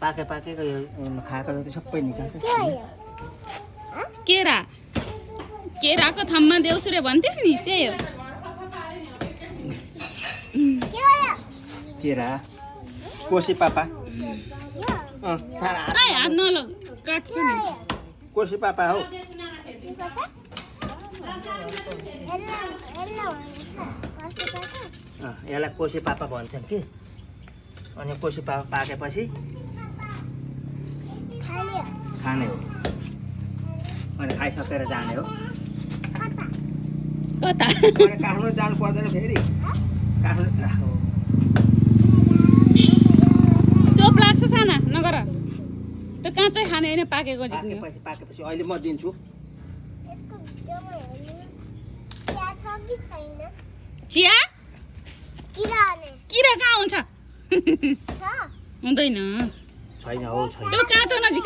पाकेको यो खाएको जति सबै निकाल्छ केराको थम्मा देउसुरे भन्थ्यौ नि त्यही हो केरा कोसी पापा हात नलग काट्छु नि कोसी पापा हो यसलाई कोसी पापा भन्छन् कि अनि कोसी पापा पाकेपछि खाने हो अनि खाइसकेर जाने हो कता अनि काठमाडौँ जानु पर्दैन फेरि काठमाडौँ चोप लाग्छ साना नगर त्यो काँचै खाने होइन पाकेको जित्ने हो पाकेपछि अहिले म दिन्छु चिया किरा कहाँ हुन्छ हुँदैन छैन हो छैन त्यो काँचो नजिक